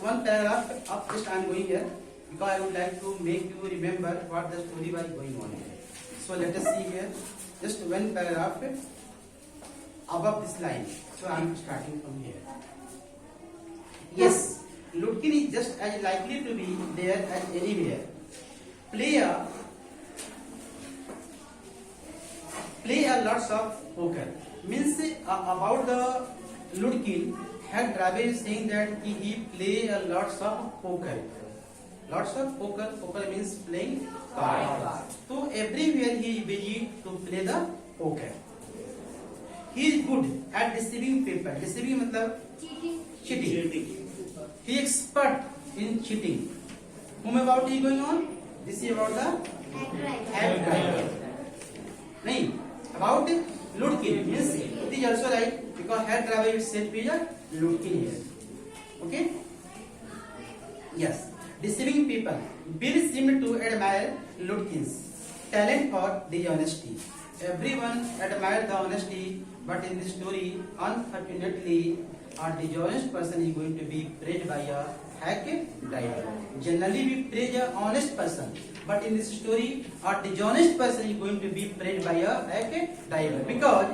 one paragraph up just I am going here because I would like to make you remember what the story was going on here. So let us see here just one paragraph above this line. So I am starting from here. Yes, Lutkin is just as likely to be there as anywhere. Play a lots of poker. Means about the Lutkin, head driver is saying that he play a lots of poker. Lots of poker. Poker means playing cards. So everywhere he busy to play the poker. He is good at deceiving people. Deceiving मतलब cheating. He is expert in cheating. Whom about he going on? This is about the head driver. नहीं, about Lutkin means it is also right because head driver itself is a Lutkin here. Okay? Yes. Deceiving people. Bill seemed to admire Lutkin's talent for dishonesty. Everyone admired the honesty, but in this story, unfortunately, a dishonest person is going to be praised by a hack driver. Generally, we praise a honest person, but in this story, a dishonest person is going to be praised by a hack driver because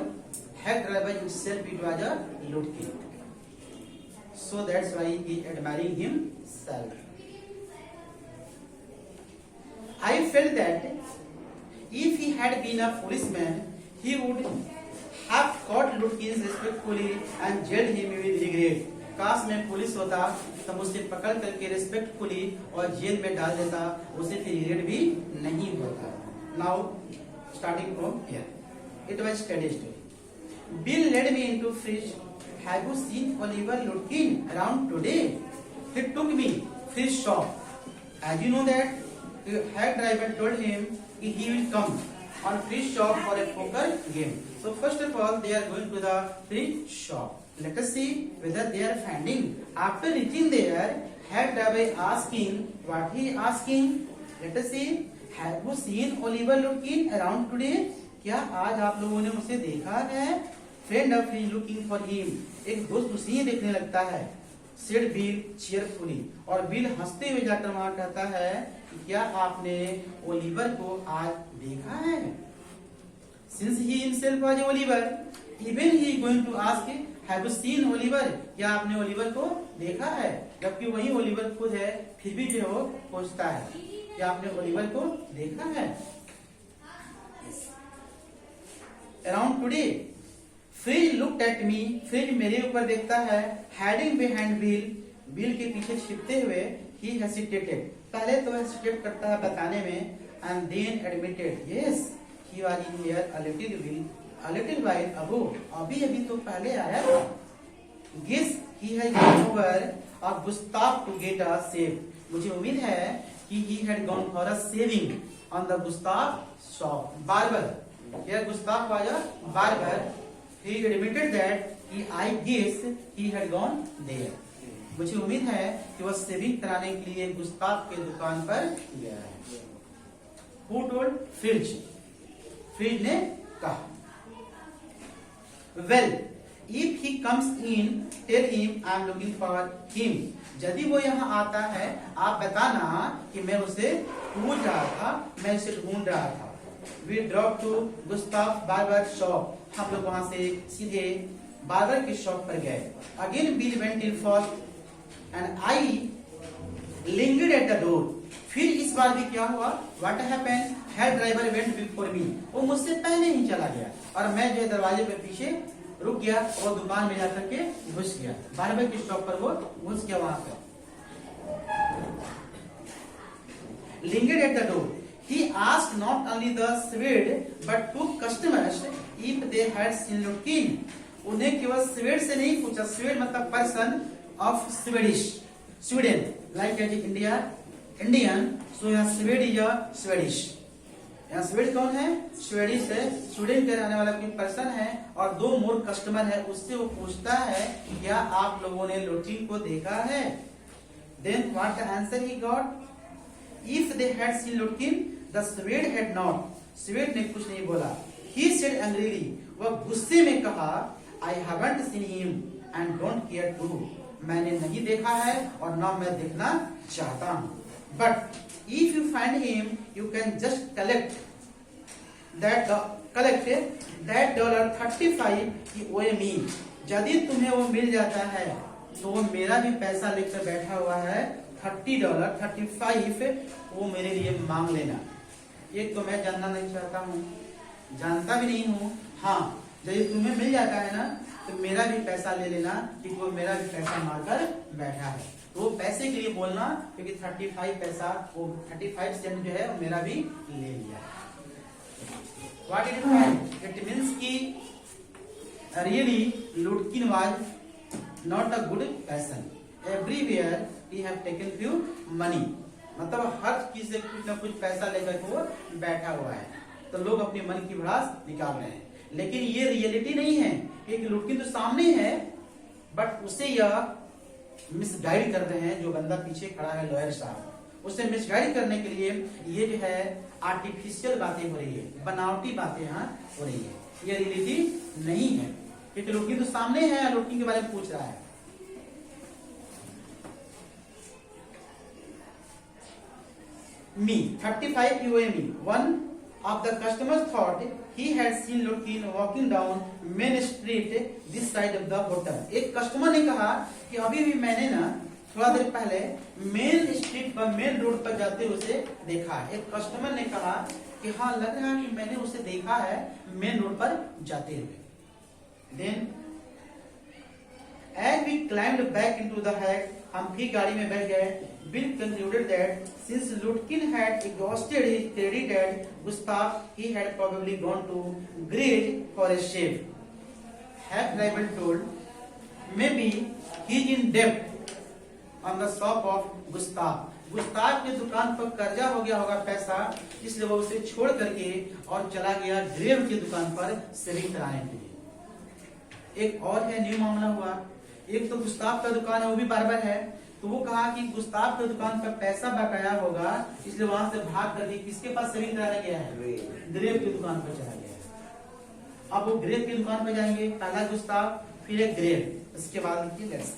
hack driver himself it was a Lutkin. So that's why he is admiring himself. I felt that if he had been a policeman, he would have caught Lutkin respectfully and jailed him with regret. काश मैं police होता तब उसे पकड़ करके respectfully और jail में डाल देता, उसे फिर रिग्रेट भी नहीं होता. Now starting from here, it was steady story. Bill led me into fridge. Have you seen Oliver Lutkin around today? He took me fridge shop. As you know that the hack driver told him he will come on fridge shop for a poker game. So first of all, they are going to the fridge shop. Let us see whether they are finding. After reaching there, hack driver asking what he asking. Let us see. Have you seen Oliver Lutkin around today? क्या आज आप लोगों ने उसे देखा है? Friend of his looking for him. एक दोस्त उसे ही देखने लगता है. Said Bill cheerfully. और बिल हंसते हुए जाकर वहां कहता है क्या आपने ओलिवर को आज देखा है? Since he himself was Oliver, even he going to ask, have you seen Oliver? क्या आपने ओलिवर को देखा है? जबकि वही ओलिवर खुद है, फिर भी जो वो पूछता है क्या आपने ओलिवर को देखा है? Around today, Fridge looked at me. Fridge मेरे ऊपर देखता है. Hiding behind Bill. Bill के पीछे छिपते हुए. He hesitated. पहले तो hesitate करता है बताने में. And then admitted, yes, he was in here a little while ago. अभी तो पहले आया था. Guess he has gone over a Gustav to get a shave. मुझे उम्मीद है कि he had gone for a shaving on the Gustav shop. Barber. Here Gustav was a barber. He admitted that I guess he had gone there. मुझे उम्मीद है कि वह saving कराने के लिए गुस्ताव के दुकान पर गया है. Who told? Fridge. Fridge ने कहा. Well, if he comes in, tell him I am looking for him. यदि वो यहाँ आता है, आप बताना कि मैं उसे ढूंढ रहा था, मैं उसे ढूंढ रहा था. We drove to Gustav barber shop. हम लोग वहां से सीधे बार्बर की शॉप पर गए. Again Bill went in first and I lingered at the door. फिर इस बार भी क्या हुआ? What happened? Head driver went before me. वो मुझसे पहले ही चला गया और मैं जो दरवाजे पे पीछे रुक गया और दुकान में जाकर के घुस गया. बार्बर की शॉप पर वो घुस गया वहां पर. Lingered at the door. He asked not only the Swede but two customers if they had seen Lutkin. उन्हें केवल स्वेड से नहीं पूछा. स्वेड मतलब person of Sweden, like Indian. So यहाँ स्वेड इज स्वेडिश. यहाँ स्वेड कौन है? स्वेडिश है. स्वीडन के रहने वाला कोई पर्सन है और दो मोर कस्टमर है. उससे वो पूछता है क्या आप लोगों ने लुटकिन को देखा है? Then what the answer he got? If they had seen Lutkin, the Swede had not. Swede ने कुछ नहीं बोला. He said angrily. वह गुस्से में कहा I haven't seen him and don't care to. मैंने नहीं देखा है और ना मैं देखना चाहता हूं। But if you find him you can just collect that $35 he owe me। यदि तुम्हें वो मिल जाता है तो वो मेरा भी पैसा लेकर बैठा हुआ है $35 वो मेरे लिए मांग लेना। एक तो मैं जानना नहीं चाहता हूँ, जानता भी नहीं हूँ। हाँ, यदि तुम्हें मिल जाता है ना तो मेरा भी पैसा ले लेना, क्योंकि वो मेरा भी पैसा मांगकर बैठा है। तो वो पैसे के लिए बोलना, क्योंकि 35 पैसा, वो 35 सेंट जो है वो मेरा भी ले लिया। What it means? It means कि really Lutkin was not a good person. Everywhere he have taken few money। मतलब हर चीज से कुछ ना कुछ पैसा लेकर के वो बैठा हुआ है, तो लोग अपने मन की भड़ास निकाल रहे हैं। लेकिन ये रियलिटी नहीं है, एक लुटकिन तो सामने है, बट उसे यह मिसगाइड कर रहे हैं। जो बंदा पीछे खड़ा है लॉयर साहब, उसे मिसगाइड करने के लिए ये जो है आर्टिफिशियल बातें हो रही है, बनावटी बातें यहाँ हो रही है, ये रियलिटी नहीं है। क्योंकि लुटकिन तो सामने है, लुटकिन के बारे में पूछ रहा है। Me 35 you owe me। One of the customers thought he had seen Lutkin walking down main street this side of the hotel। एक कस्टमर ने कहा कि अभी भी मैंने ना थोड़ा देर पहले मेन स्ट्रीट पर, मेन रोड पर जाते हुए उसे देखा है। एक कस्टमर ने कहा कि हाँ, लग रहा है कि मैंने उसे देखा है मेन रोड पर जाते हुए। Then as we climbed back into the hack, हम फिर गाड़ी में बैठ गए। Bill concluded that since Lutkin had exhausted his credit at Gustav, he had probably gone to Greece for a shave। Hack driver told, maybe he's in debt on the shop of Gustav। Gustav की दुकान पर कर्जा हो गया होगा पैसा, इसलिए वो उसे छोड़ करके और चला गया ग्रेव की दुकान पर शेविंग कराने के लिए। एक और है न्यू मामला हुआ। एक तो गुस्ताव का दुकान है, वो भी बार्बर है, तो वो कहा कि गुस्ताव की दुकान पर पैसा बकाया होगा, इसलिए वहां से भाग करके किसके पास शेविंग कराने गया है? ग्रेव की दुकान पर चला गया है। अब वो ग्रेव की दुकान पर जाएंगे, पहला गुस्ताव, फिर एक ग्रेव, उसके बाद लिखिए let's.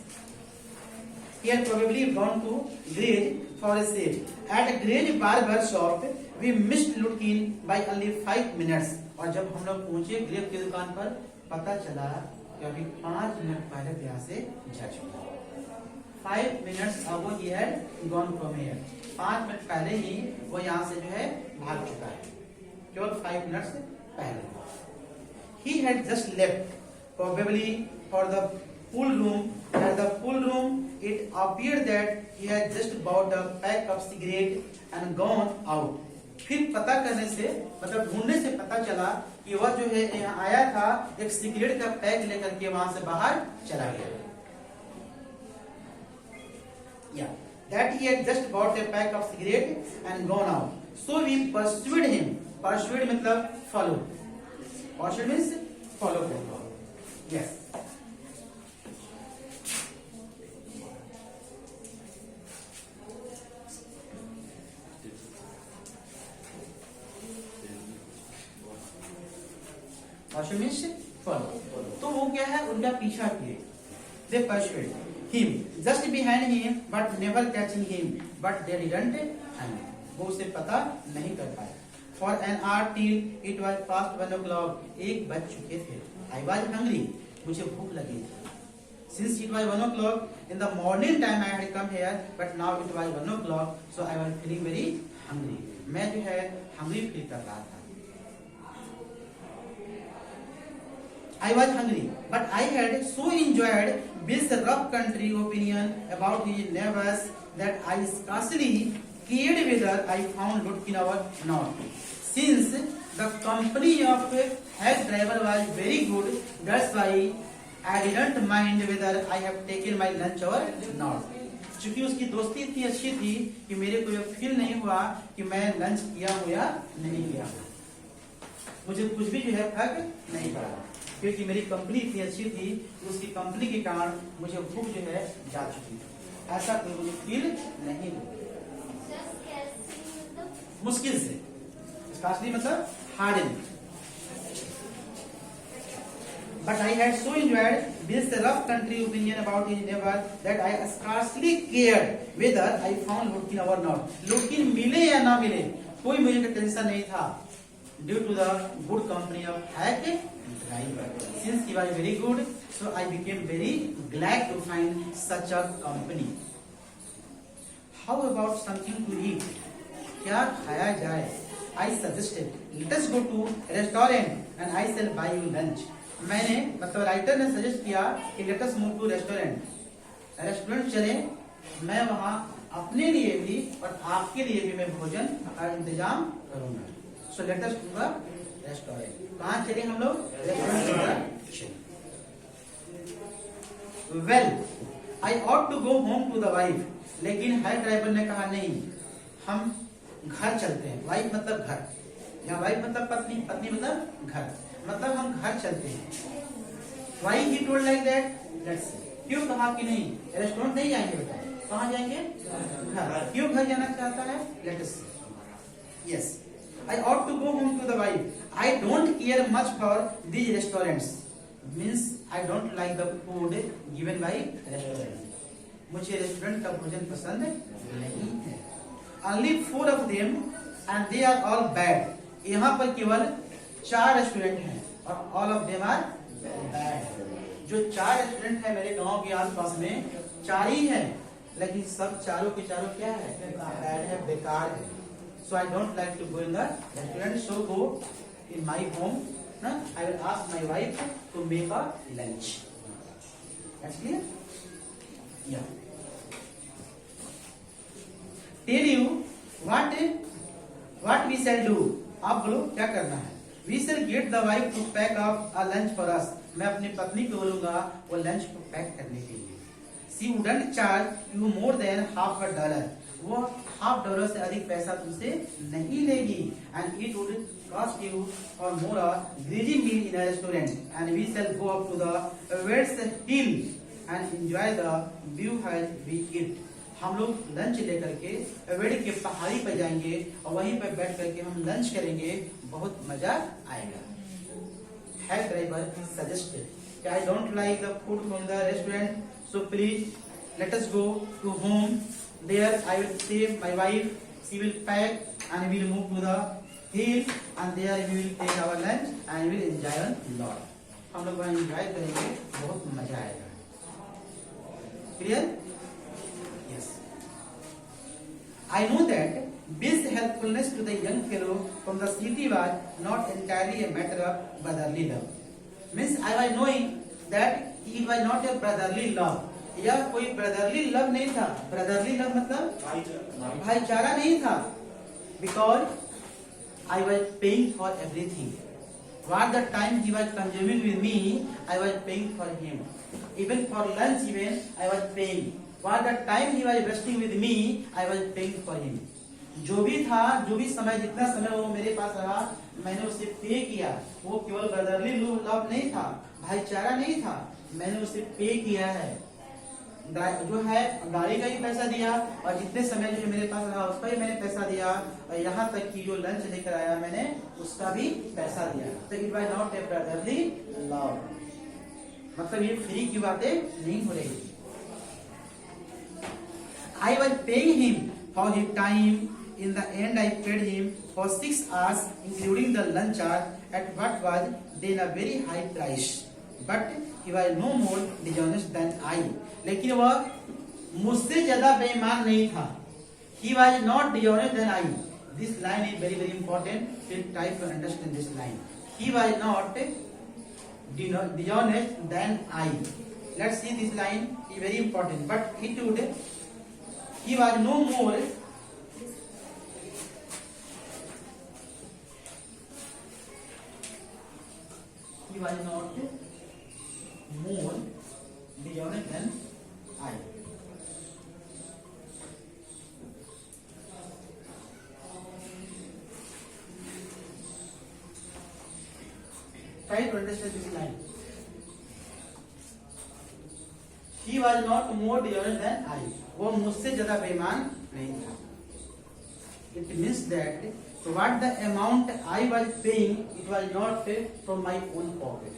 He had probably gone to Grege for a shave. At Grege barber shop, we missed Lutkin by only 5 minutes। और जब हम लोग पहुंचे ग्रेव की दुकान पर, पता चला कि अभी 5 मिनट पहले यहाँ से जा चुका। 5 minutes ago he had gone from here। 5 minute पहले ही वो यहाँ से जो है भाग चुका है, केवल 5 मिनट्स पहले। He had just left probably for the pool room। At the pool room, it appeared that he had just bought a pack of cigarette and gone out। फिर पता करने से, मतलब ढूंढने से पता चला कि वह जो है यहाँ आया था, एक सिगरेट का पैक लेकर के वहां से बाहर चला गया। Yeah, that he had just bought a pack of cigarette and gone out। So we pursued him। Pursued मतलब follow। Pursued means follow करना। Yes। तो वो क्या है, उनका पीछा किए। They pursued him just behind him but never catching him, but they didn't find him। वो उसे पता नहीं कर पाए। For an hour till it was past 1 o'clock। 1 बज चुके थे। I was hungry। मुझे भूख लगी थी। Since it was 1 o'clock in the morning time I had come here, but now it was 1 o'clock, so I was feeling very hungry। मैं जो है hungry फील कर रहा था। I was hungry, but I had so enjoyed Bill's rough country opinion about his neighbors that I scarcely cared whether I found Lutkin or not। Since the company of hack driver was very good, that's why I didn't mind whether I have taken my lunch or not। चूंकि उसकी दोस्ती इतनी अच्छी थी कि मेरे को यह फील नहीं हुआ कि मैं लंच किया हूं या नहीं किया, मुझे कुछ भी जो है फर्क नहीं पड़ा, क्योंकि मेरी कंपनी इतनी अच्छी थी, उसकी कंपनी के कारण मुझे भूख जो है जा चुकी थी। ऐसा कोई मुझे फील नहीं हुआ। मुश्किल से, स्कार्सली मतलब hardly. But I had so enjoyed Bill's rough country opinion about his neighbor that I scarcely cared whether I found Lutkin or not. Lutkin मिले या ना मिले कोई मुझे टेंशन नहीं था. Due to the good company of hack driver. Since he was very good, so I became very glad to find such a company. How about something to eat? क्या खाया जाए? I suggested, let us go to restaurant and I shall buy you lunch. मैंने मतलब writer ने suggest किया कि let us move to restaurant. Restaurant चले, मैं वहां अपने लिए भी और आपके लिए भी मैं भोजन का इंतजाम करूंगा. So let us to the restaurant. कहां चले हम लोग? Restaurant. Well I ought to go home to the wife. लेकिन हाई ड्राइवर ने कहा नहीं, हम घर चलते हैं. वाइफ मतलब घर, या वाइफ मतलब पत्नी, पत्नी मतलब घर, मतलब हम घर चलते हैं. Why he told like that? Let's see. क्यों कहा कि नहीं रेस्टोरेंट नहीं जाएंगे बेटा, कहाँ जाएंगे? घर. क्यों घर जाना चाहता है? Let us see. Yes, I ought to go home to the wife. I don't care much for these restaurants. Means I don't like the food given by restaurant. मुझे रेस्टोरेंट का भोजन पसंद नहीं है. Only 4 of them and they are all bad. यहाँ पर केवल 4 restaurant हैं और all of them are bad. जो 4 रेस्टोरेंट है मेरे गांव के आसपास में 4 ही है, लेकिन सब चारों के चारों क्या है? बैड है, बेकार है. So I don't like to go in the restaurant. So go in my home. I will ask my wife to make a lunch. That's clear? Yeah. Tell you what we shall do. आप बोलो क्या करना है? We shall get the wife to pack up a lunch for us. मैं अपनी पत्नी को बोलूंगा वो लंच को पैक करने के लिए. She wouldn't charge you more than $50. वो $50 से अधिक पैसा तुमसे नहीं लेगी. And it would cost you or more a greasy meal in a restaurant. And we shall go up to the West Hill and enjoy the view as we eat. हम लोग lunch लेकर के वेड़ के पहाड़ी पर जाएंगे और वहीं पर बैठ करके हम लंच करेंगे, बहुत मजा आएगा. Head driver suggested, I don't like the food from the restaurant, so please let us go to home. There I will save my wife, she will pack and we will move to the hill and there we will take our lunch and we will enjoy a lot. हम लोग वहां enjoy करेंगे, बहुत मजा आएगा. Clear? I know that Bill's helpfulness to the young fellow from the city was not entirely a matter of brotherly love. Means I was knowing that it was not a brotherly love. यह कोई brotherly love नहीं था. Brotherly love मतलब भाईचारा नहीं था. Because I was paying for everything. What the time he was consuming with me, I was paying for him. Even for lunch, even I was paying. What the time he was resting with me, I was paying for him. जो भी था, जो भी समय, जितना समय वो मेरे पास रहा, मैंने उसे पे किया. वो केवल ब्रदरली लव नहीं था, भाईचारा नहीं था, मैंने उसे पे किया है. जो है गाड़ी का ही पैसा दिया और जितने समय जो मेरे पास रहा उसका भी मैंने पैसा दिया, और यहाँ तक कि जो लंच लेकर आया मैंने उसका भी पैसा दिया. तो it was not a brotherly love. मतलब ये फ्री की बातें नहीं हो रही. I was paying him for his time. In the end, I paid him for 6 hours, including the lunch hour, at what was then a very high price. But he was no more dishonest than I. लेकिन वह मुझसे ज्यादा बेईमान नहीं था. He was not dishonest than I. This line is very very important. Please try to understand this line. He was not dishonest than I. Let's see this line is very important. But it would. He was no more not more dishonest than I. Try to understand this line. He was not more dishonest than I. वो मुझसे ज्यादा बेईमान नहीं था. It means that what the amount I was paying, it was not from my own pocket.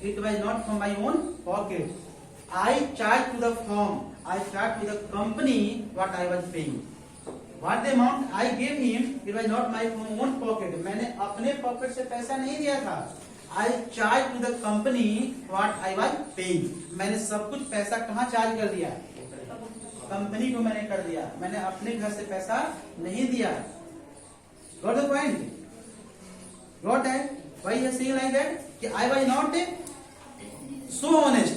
It was not from my own pocket. I charged to the firm, I charged to the company what I was paying. What the amount I gave him, it was not my own pocket. मैंने अपने pocket से पैसा नहीं दिया था. I charged to the company what I was paying. मैंने सब कुछ पैसा कहाँ चार्ज कर दिया? कंपनी को मैंने कर दिया. मैंने अपने घर से पैसा नहीं दिया. Got the point? Got that? Why you are saying like that? कि I was not so honest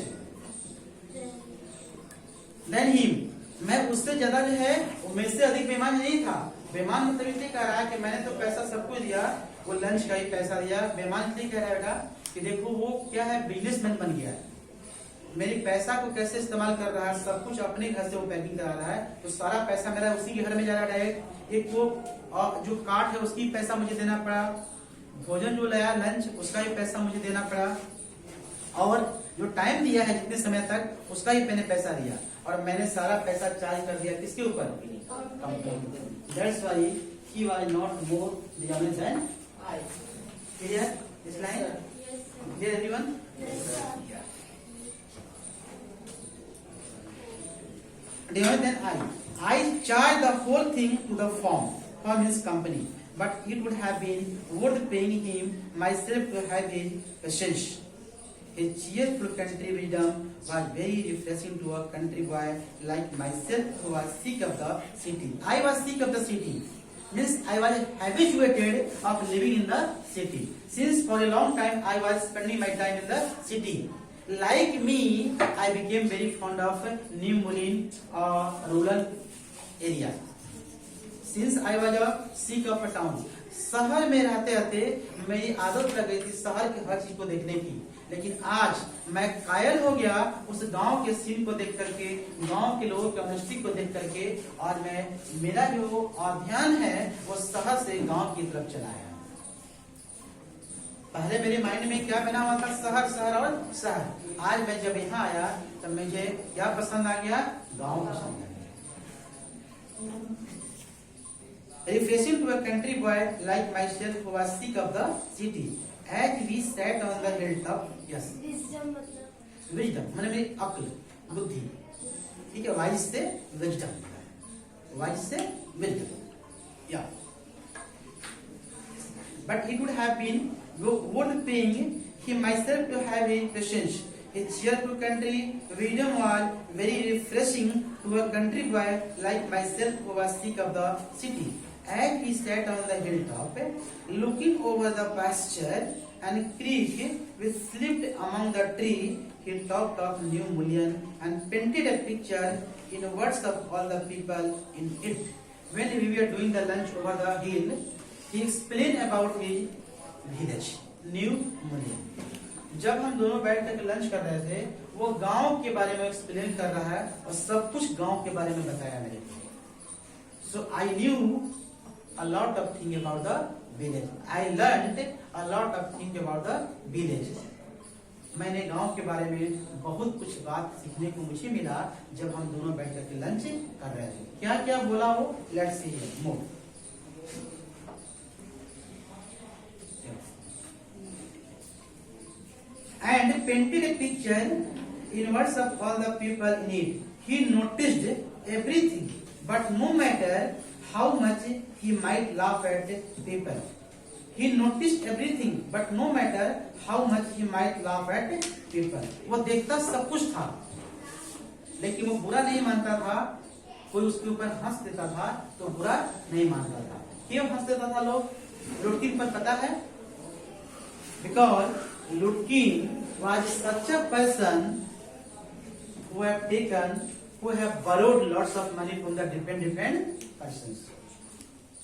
than him. मैं उससे ज्यादा जो है मेरे से अधिक बेईमान नहीं था. बेईमान मतलब इसलिए कह रहा है कि मैंने तो पैसा सबको दिया, वो लंच का ही पैसा दिया. बेईमान इसलिए कह रहा है बेटा कि देखो वो क्या है, बिजनेसमैन बन गया है. मेरी पैसा को कैसे इस्तेमाल कर रहा है, सब कुछ अपने घर से वो पैकिंग करा रहा है, तो सारा पैसा मेरा उसी के घर में जा रहा है डायरेक्ट. एक वो जो कार्ड है उसकी पैसा मुझे देना पड़ा, भोजन जो लाया लंच उसका भी पैसा मुझे देना पड़ा, और जो टाइम दिया है जितने समय तक उसका ही मैंने पैसा दिया, और मैंने सारा पैसा चार्ज कर दिया किसके ऊपर? Company. That's why he was not more deserving than I. Clear this line? Clear everyone? Dear than I charge the whole thing to the firm his company, but it would have been worth paying him myself to have his patience. His cheerful country wisdom was very refreshing to a country boy like myself who was sick of the city. I was sick of the city. Means I was habituated of living in the city. Since for a long time I was spending my time in the city. Like me, I became very fond of New Moulin rural area. Since I was sick of a town, शहर में रहते रहते मेरी आदत लग गई थी शहर की हर चीज को देखने की. लेकिन आज मैं कायल हो गया उस गांव के सीन को देख करके, गांव के लोगों के ऑनेस्टी को देख करके, और मेरा जो ध्यान है वो शहर से गांव की तरफ चला है. पहले मेरे माइंड में क्या बना हुआ था? शहर शहर और शहर. आज मैं जब यहाँ आया तब मुझे क्या पसंद आ गया? गांव पसंद आ गया. Refreshing to a country boy like myself who was sick of the city. As we sat on the hilltop, yes. Wisdom माने मेरी अक्ल, बुद्धि. ठीक है, wise से wisdom, wise से wisdom. Yeah. But it would have been worth paying him myself to have his patience. His cheerful country wisdom was very refreshing to a country boy like myself who was sick of the city. As he sat on the hilltop, looking over the pasture and creek which slipped among the trees, he talked of New Moulin and painted a picture in words of all the people in it. When we were doing the lunch over the hill, he explained about his village, न्यू मोलिन. जब हम दोनों बैठ कर lunch कर रहे थे, वो गांव के बारे में एक्सप्लेन कर रहा है और सब कुछ गांव के बारे में बताया मेरे को. So I knew a lot of thing about the village. I learned a lot of thing about the village. मैंने गांव के बारे में बहुत कुछ बात सीखने को मुझे मिला जब हम दोनों बैठ कर लंच कर रहे थे. क्या क्या बोला वो? Let's see more. And painted a picture in words of all the people in it. He noticed everything, but no matter how much he might laugh at people. He noticed everything, but no matter how much he might laugh at people. वो देखता सब कुछ था, लेकिन वो बुरा नहीं मानता था. कोई उसके ऊपर हंस देता था तो बुरा नहीं मानता था. क्यों हंस देता था लोग? लुटकिन पर पता है? Because Lutkin was such a person who have borrowed lots of money from the different persons.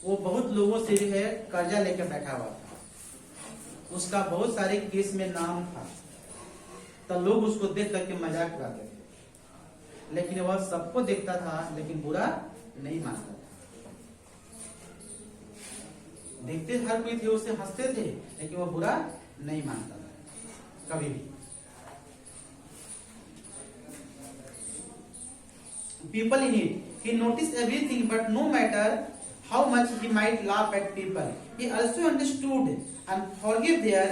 वो बहुत लोगों से जो है कर्जा लेकर बैठा हुआ था. उसका बहुत सारे केस में नाम था, तो लोग उसको देख करके मजाक उड़ाते थे. लेकिन वह सबको देखता था, लेकिन बुरा नहीं मानता था. देखते हर कोई थे, उससे हंसते थे, लेकिन वो बुरा नहीं मानता था कभी भी. People in it, he noticed everything, but no matter how much he might laugh at people, he also understood and forgave their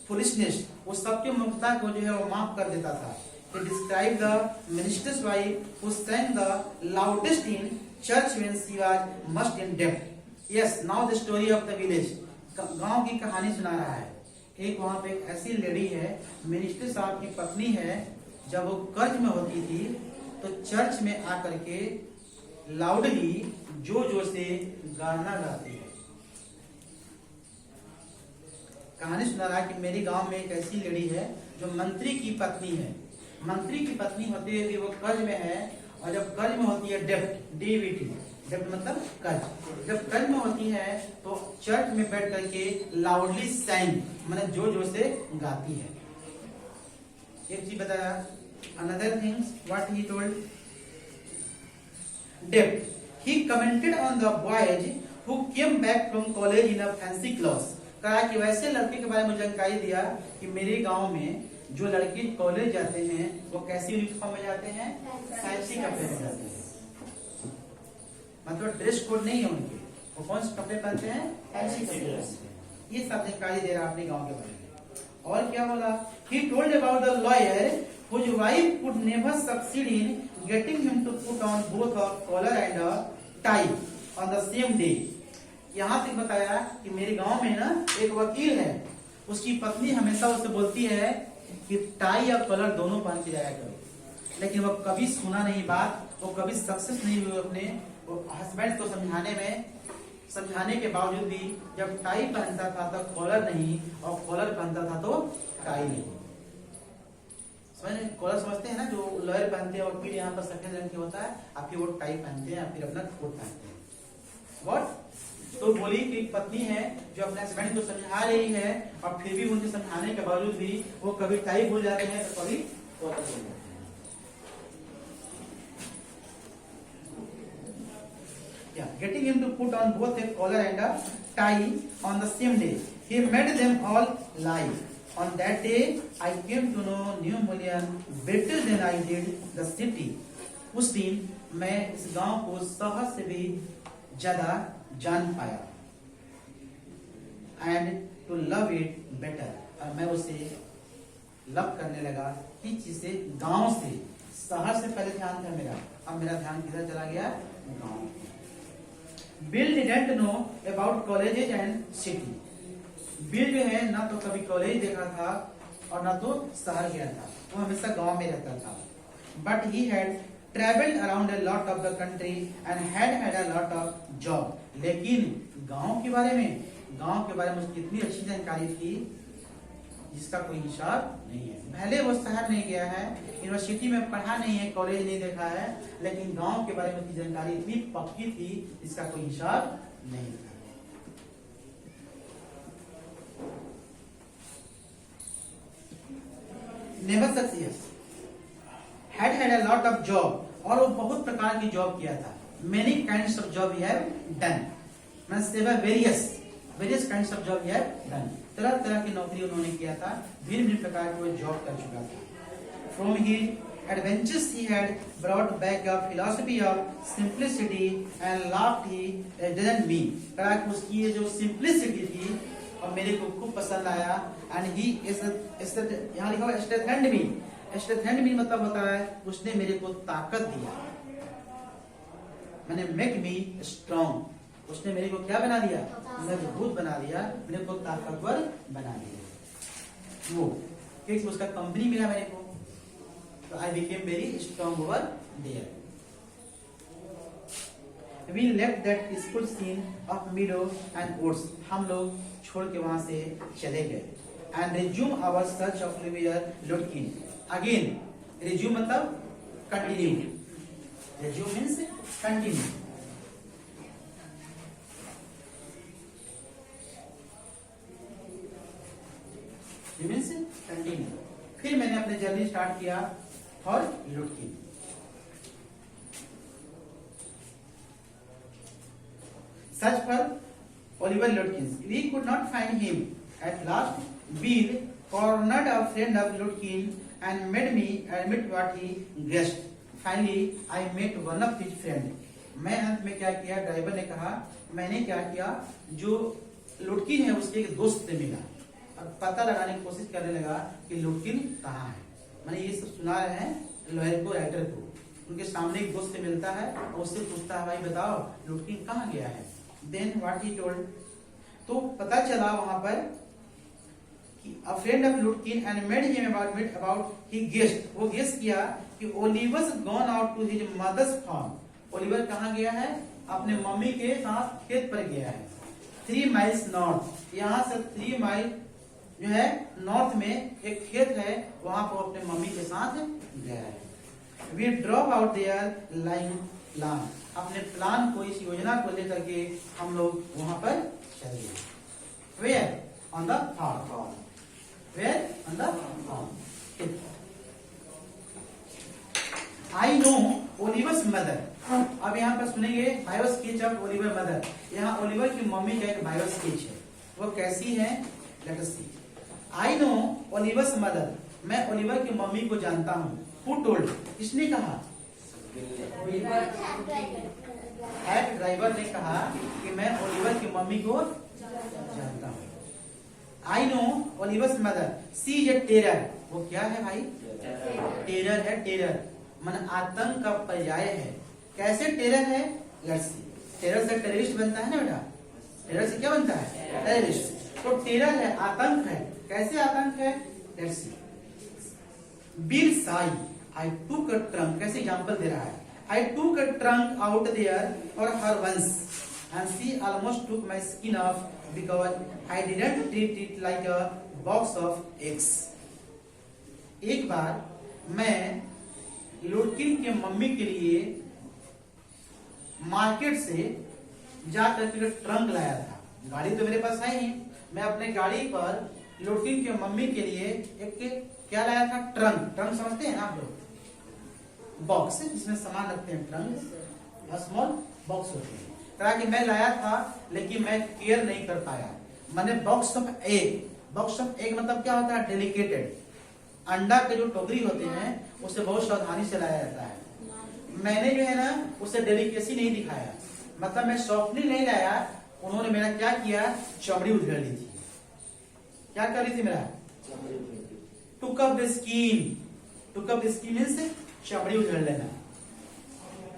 foolishness वो सबके मुक्ता को जो है वो माफ कर देता था। He described the minister's wife who sang the loudest in church when she was much in debt. Yes, now the story of the village. गांव की कहानी सुना रहा है। एक वहां पे एक ऐसी लेडी है, मिनिस्टर साहब की पत्नी है, जब वो कर्ज में होती थी तो चर्च में आकर के लाउडली जो से गाना गाती है। कहानी सुना रहा है कि मेरे गांव में एक ऐसी लेडी है जो मंत्री की पत्नी है। मंत्री की पत्नी होते हुए भी वो कर्ज में है, और जब कर्ज में होती है डेब्ट, डीबीटी, डेब्ट मतलब कर्ज, जब कर्ज में होती है तो चर्च में बैठ करके लाउडली सैंग मतलब जो से गाती है। एक चीज बताया, another things what he told, डेब्ट, he commented on the boys who came back from college in a fancy clothes. कहा कि वैसे लड़के के बारे में जानकारी दिया कि मेरे गांव में जो लड़के कॉलेज जाते हैं वो कैसी यूनिफॉर्म में जाते हैं, फैंसी कपड़े में जाते हैं, मतलब ड्रेस कोड नहीं है उनके, वो कौन से कपड़े पहनते हैं, फैंसी कपड़े पहनते हैं। ये सब जानकारी दे रहा अपने गांव के बारे में। और क्या बोला, he told about the lawyer whose wife could never succeed in getting him to put on both a collar and a tie on the same day। यहाँ तक बताया कि मेरे गांव में ना एक वकील है, उसकी पत्नी हमेशा उससे बोलती है कि टाई और कॉलर दोनों पहन के जाया करो, लेकिन वो कभी सुना नहीं बात, वो कभी सक्सेस नहीं हुए अपने हस्बैंड को समझाने के बावजूद भी जब टाई पहनता था तो कॉलर नहीं, और कॉलर पहनता था तो टाई नहीं। कॉलर समझते हैं ना, जो लॉयर पहनते हैं, वकील यहाँ पर सफेद रंग के होता है, आपकी वो टाई पहनते हैं, फिर अपना कोट पहनते हैं। व्हाट, तो बोली कि पत्नी है जो अपने हस्बैंड को समझा रही है, और फिर भी उनके समझाने के बावजूद भी वो कभी टाई भूल जाते हैं तो कभी कॉलर भूल जाते हैं। Getting him to put on both a collar and a tie on the same day, he made them all lie. On that day, I came to know New Mullion better than I did the city. उस दिन मैं इस गांव को शहर से भी ज्यादा जान पाया, and to love it better, और मैं उसे लव करने लगा। किस चीज से, गांव से। शहर से पहले ध्यान था मेरा, अब मेरा ध्यान किधर चला गया, गांव। Bill didn't know about colleges and city. Bill जो है ना तो कभी कॉलेज देखा था और ना तो शहर गया था, वो हमेशा गांव में रहता था। But he had travelled around a lot of the country and had a lot of job. लेकिन गांव के बारे में उसकी इतनी अच्छी जानकारी थी जिसका कोई हिसाब नहीं है। पहले वो शहर नहीं गया है, यूनिवर्सिटी में पढ़ा नहीं है, कॉलेज नहीं देखा है, लेकिन गांव के बारे में उसकी जानकारी इतनी पक्की थी जिसका कोई हिसाब नहीं था। Never success, had a lot of job, और वो बहुत प्रकार की जॉब किया था। Many kinds of job he have done, मतलब various kinds of job he have done, तरह तरह की नौकरी उन्होंने किया था, भिन्न भिन्न प्रकार की वो जॉब कर चुका था। From his adventures he had brought back a philosophy of simplicity and laughed he didn't mean। कहा कि उसकी ये जो simplicity थी और मेरे को खूब पसंद आया, and he is यहाँ लिखा हुआ strengthened me। strengthened me मतलब होता है उसने मेरे को ताकत दिया, मैंने make me strong, उसने मेरे को क्या बना दिया, मजबूत बना दिया, मेरे को ताकतवर बना दिया। वो क्योंकि उसका कंपनी मिला मेरे को, तो I became very strong over there। We left that school scene of meadow and woods, हम लोग छोड़ के वहां से चले गए। And resume our search of Olivia Lutkin। Again, resume मतलब continue, resume means continue। Means continue. फिर मैंने अपने जर्नी स्टार्ट किया for Lutkin. Search for Oliver Lutkin, we could not find him. At last Bill cornered a friend of Lutkin and made me admit what he guessed. Finally I met one of his friend. मैं अंत में क्या किया, driver ने कहा, मैंने क्या किया, जो लुटकिन है उसके एक दोस्त से मिला। और पता लगाने की कोशिश करने लगा कि लुटकिन कहाँ है। मैंने ये सब सुना रहे हैं लॉयर को, राइटर को। उनके सामने एक दोस्त से मिलता है और उससे पूछता है भाई बताओ लुटकिन कहाँ गया है। देन व्हाट ही टोल्ड, तो पता चला वहां पर कि a friend of Lutkin and made him about he guessed, वो गेस किया कि Oliver gone out to his mother's farm. Oliver कहाँ गया है? अपने मम्मी के साथ खेत पर गया है। 3 माइल्स नॉर्थ, यहाँ से 3 माइल जो है नॉर्थ में एक खेत है, वहां पर अपने मम्मी के साथ गया है। We drop out their line plan, अपने प्लान को, इस योजना को लेकर के हम लोग वहां पर चले गए। Where on the farm, where on the farm. I know Oliver's mother, अब यहाँ पर सुनेंगे bio sketch of Oliver mother. यहाँ ओलिवर की मम्मी का एक बायो स्केच है, वो कैसी है let us see. I know Oliver's mother, मैं ओलिवर की मम्मी को जानता हूँ। हु टोल्ड, किसने कहा? कैब ड्राइवर ने कहा कि मैं ओलिवर की मम्मी को जानता हूँ। I know Oliver's mother, she is a terror, वो क्या है भाई? टेरर है, टेरर मन आतंक का पर्याय है। कैसे टेरर है? Let's see. टेरर से टेररिस्ट बनता है ना बेटा, टेरर से क्या बनता है? टेररिस्ट। तो टेरर है, आतंक है। कैसे आतंक है? Let's see. Bir Sai, I took a trunk, कैसे एग्जांपल दे रहा है? I took a trunk out there for her once and she almost took my skin off because I didn't treat it like a box of eggs. एक बार मैं लुटकिन के mummy के लिए market से जाकर के ट्रंक लाया था। गाड़ी तो मेरे पास है ही, मैं अपने गाड़ी पर लुटकिन के मम्मी के लिए एक क्या लाया था? ट्रंक। ट्रंक समझते हैं ना आप लोग? बॉक्स जिसमें सामान रखते हैं, ट्रंक स्मॉल बॉक्स होते हैं। तरह की मैं लाया था, लेकिन मैं केयर नहीं कर पाया। मैंने box of egg, box of egg मतलब क्या होता है? डेलिकेटेड। अंडा के जो टोकरी होते हैं उसे बहुत सावधानी से लाया जाता है। मैंने जो है ना उसे डेलिकेसी नहीं दिखाया, मतलब मैं सॉफ्टली नहीं लाया। उन्होंने मेरा क्या किया? चमड़ी उधेड़ ली थी। क्या कर रही थी मेरा? Took up the skin. Took up the skin means चमड़ी उधेड़ लेना।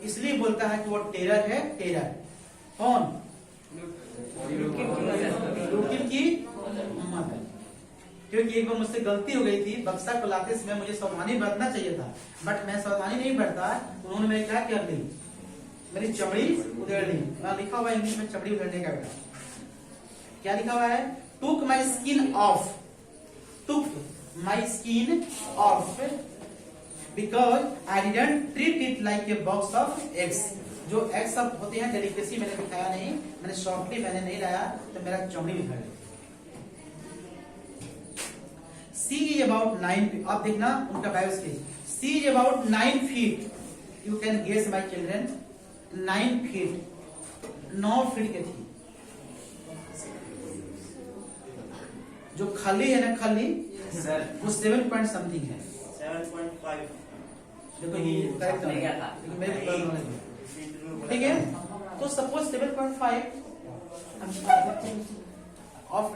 इसलिए बोलता है कि वो टेरर है, टेरर। कौन? लुटकिन की मदर। क्योंकि एक बार मुझसे गलती हो गई थी, बक्सा को लाते समय मुझे सावधानी बरतना चाहिए था, बट मैं सावधानी नहीं बरता। उन्होंने मेरे क्या कर ली? मेरी चमड़ी उधेड़ ली। वहां लिखा हुआ है इंग्लिश में चमड़ी उधेड़ने का बेटा, क्या लिखा हुआ है? Took my skin off, took my skin off because I didn't treat it like a box of eggs. जो एग्स सब होते हैं डेलिकेसी मैंने दिखाया नहीं, मैंने सॉफ्टली मैंने नहीं लाया, तो मेरा चमड़ी उधेड़ ली। C is about 9 feet. आप देखना उनका bio sketch. C is about 9 feet. You can guess my children. 9 feet. 9 feet की थी। जो खली है ना, खली वो 7 पॉइंट समथिंग है। 7.5। देखो ये करेक्ट है, मेरे को नॉलेज है। ठीक है, तो suppose 7.5 of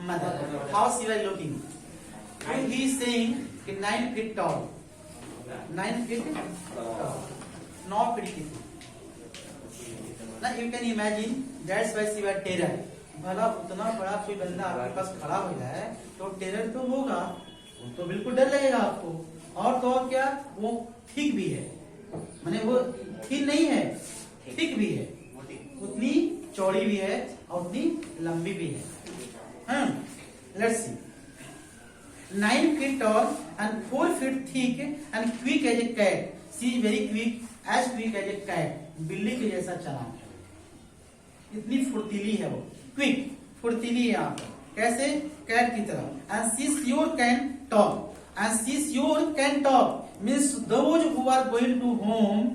mother. How she was looking? And he is saying 9 feet tall. 9 feet tall. 9 feet की थी। Now you can imagine that's why she was terror. भला उतना बड़ा कोई बंदा आपके पास खड़ा हो जाए तो टेरर तो होगा, वो तो बिल्कुल डर लगेगा आपको। और तो और क्या, वो ठीक भी है, माने वो ठीक नहीं है, ठीक भी है, उतनी चौड़ी भी है और उतनी लंबी भी है। Let's see. 9 feet tall and 4 feet thick and quick as a cat. She is very quick, as quick as a cat. बिल्ली के जैसा चालाक है, इतनी फुर्तीली है वो। क्विक, फुर्तीली है यहाँ पर, कैसे? कैट की तरह। And she sure can talk. And she sure can talk. Means those who are going to home,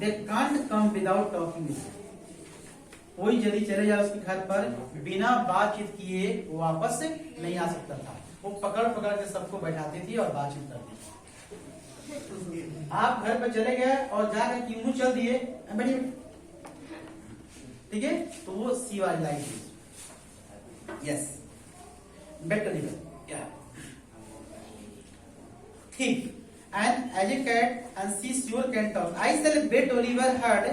they can't come without talking with her. कोई यदि चले जाए उसके घर पर बिना बातचीत किए वो वापस नहीं आ सकता था। वो पकड़ पकड़ के सबको बैठाती थी और बातचीत करती थी। आप घर पर चले गए और जाकर कि मुंह चल दिए, बैठिए, ठीक है, तो वो she was like this. Yes. Bet Oliver. Yeah. Thief. And as a cat, and she sure can talk. I shall bet Oliver heard